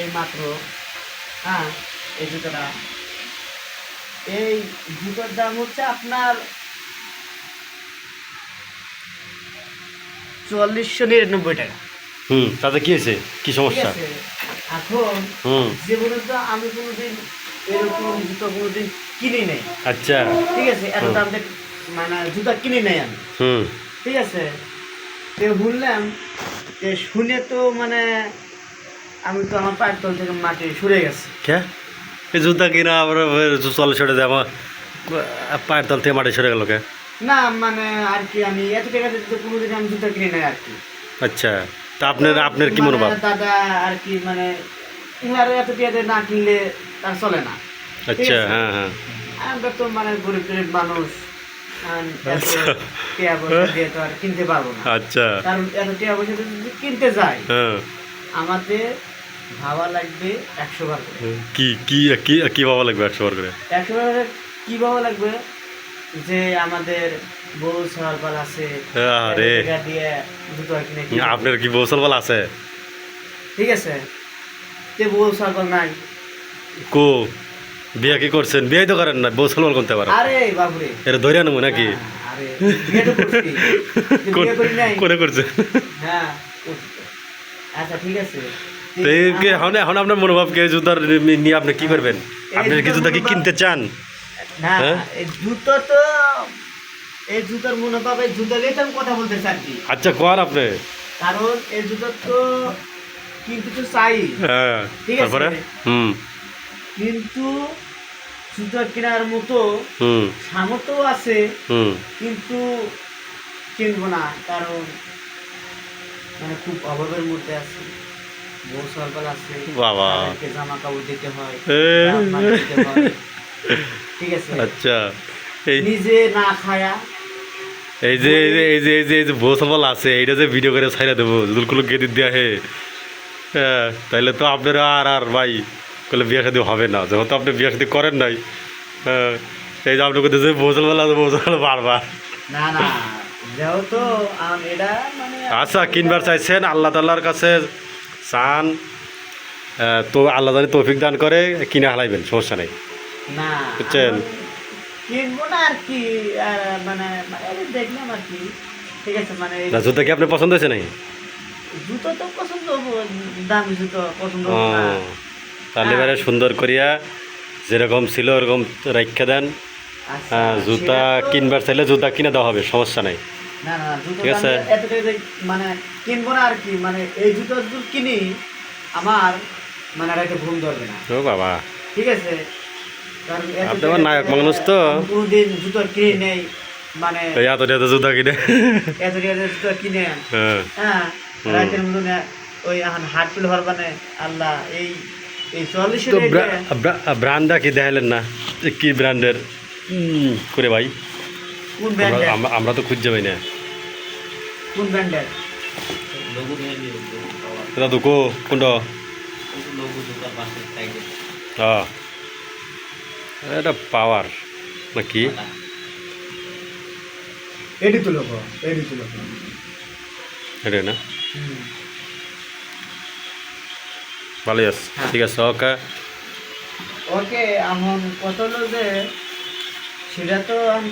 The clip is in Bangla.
এই মাত্র, হ্যাঁ, এই জুতোটা, এই জুতোর দাম হচ্ছে আপনার ৪৪৯৯ টাকা। তাতে কি হয়েছে, কি ঠিক সমস্যা? আছে, এখন হুম। জীবনে তো আমি কোনোদিন এরকম জুতো কোনোদিন কিনি নাই। আচ্ছা। ঠিক আছে, এত দাম দিয়ে মানে জুতা কিনি নাই আমি। হুম। ঠিক আছে, তো শুনলাম যে শুনে তো মানে আমি তো আমার পায়ের তল থেকে মাটি সরে গেছে। কে এই জুতা কিনা আবার চলে সরে দেয় আমার পায়ের তল থেকে মাটি সরে গেল কে? না মানে আর কি আমি এত টাকা দিয়ে তো কোনোদিন আমি জুতা কিনি নাই আর কি। আচ্ছা, তা আপনার কি মনোভাব? মানে দাদা আর কি মানে ইনার এত টাকা দিয়ে না কিনলে তার চলে না। ঠিক আচ্ছা, আছে? হ্যাঁ হ্যাঁ। আমরা তো মানে গরিব গরিব মানুষ, এত আচ্ছা। টাকা পয়সা দিয়ে তো আর কিনতে পারবো না। আচ্ছা। কারণ এত টাকা পয়সা দিয়ে যদি কিনতে যাই, হ্যাঁ। আমাদের ভাবা লাগবে ১০০ বার করে। কি কি কি কি ভাবা লাগবে ১০০ বার করে? ১০০ বার করে কি ভাবা লাগবে যে আমাদের বউ সওয়াল আছে, আরে এত টাকা দিয়ে জুতো কিনে কিনবো। আপনার কি বৌসল বল আছে? ঠিক আছে, তে বউ সওয়াল নাই। কো বিয়া কি করছেন? বিয়াই তো করেন না, বৌসল বল করতে পারে? আরে বাবুরে, এটা ধরে নেবো নাকি? আরে বিয়ে তো করছি, বিয়ে করি নাই। করে করছে? হ্যাঁ করছি তো। আচ্ছা ঠিক আছে, তো এখন এখন আপনার মনোভাব কে জুতার নিয়ে আপনি কি করবেন? আপনি কি জুতা কি কিনতে চান? না হ্যাঁ? এই জুতো তো, এই জুতোর মনোভাব, এই জুতো নিয়ে তো আমি কথা বলতে চাচ্ছি। আচ্ছা, কর আপনি। কারণ এই জুতো তো কিন্তু তো চাই, হ্যাঁ, ঠিক আছে, তারপরে? হুম। কিন্তু জুতো কেনার মতো হুম। সামর্থ্য আছে, হুম। কিন্তু কিনবো না, কারণ মানে খুব অভাবের মধ্যে আছে, বউ সরকার আছে, বাবা। তাদেরকে জামা কাপড় দিতে হয়, এ। রান্না দিতে হয়। ঠিক আছে, আচ্ছা, এই নিজে না খায়া এই যে এই যে এই যে এই যে এই যে বৌসল আছে, এইটা যে ভিডিও করে ছাইরা দেবো দুলকুলো গেদি দেয়া হে। হ্যাঁ, তাইলে তো আপনারা আর ভাই বলে বিয়ে শাদী হবে না, যেহেতু আপনি বিয়ে শাদী করেন নাই। হ্যাঁ, এই যে আপনি কোথায় যে বৌসল আছে, বৌসল বারবার। না না, যেহেতু এটা মানে আচ্ছা, কিনবার চাইছেন, আল্লাহ তাল্লাহর কাছে চান, তো আল্লাহ জানি তৌফিক দান করে কিনে হালাইবেন, সমস্যা নেই, না বুঝছেন? আমি কিনবো না আর কি, মানে মানে আমি দেখলাম আর কি। ঠিক আছে, মানে না, জুতা কি আপনার পছন্দ হয়েছে নাকি? জুতো তো পছন্দ হবো, দামি জুতো পছন্দ ও, হবো না। তাহলে এবারে সুন্দর করিয়া যেরকম ছিল ওরকম রাইখা দেন। আচ্ছা, জুতা সেটা তো, কিনবার চাইলে জুতা কিনে দেওয়া হবে, সমস্যা নাই। না না জুতো ঠিক আছে। এত টাকা দিয়ে মানে কিনবো না আর কি, মানে এই জুতো যদি কিনি আমার মানে রাতে ঘুম ধরবে না। ও বাবা, ঠিক আছে, কারণ এত আপনি টাকা আমার নায়ক দিয়ে মানুষ তো। আমি কোনোদিন জুতো কিনে নেই, মানে এই এত এত জুতা কিনে। এত টাকা দিয়ে জুতো কিনে, হ্যাঁ। হ্যাঁ, হুম। রাতের মতন ওই এখন হাট তুলে হরবানে আল্লাহ, এই এই ৪০ তো টাকা ব্র্যান্ডটা কি দেখালেন না, যে কি ব্র্যান্ডের করে ভাই? কোন ব্র্যান্ডের, আমরা তো খুঁজে পাই না। কোন ব্র্যান্ডের? দাদু কো কোনটা? হ্যাঁ, এটা পাওয়ার নাকি? এডি তুলো গো, এডি তুলো। এটা না, ভালোই আছে। হ্যাঁ। ঠিক আছে, ওকে। ওকে, এখন কত হলো যে সেটা তো আমি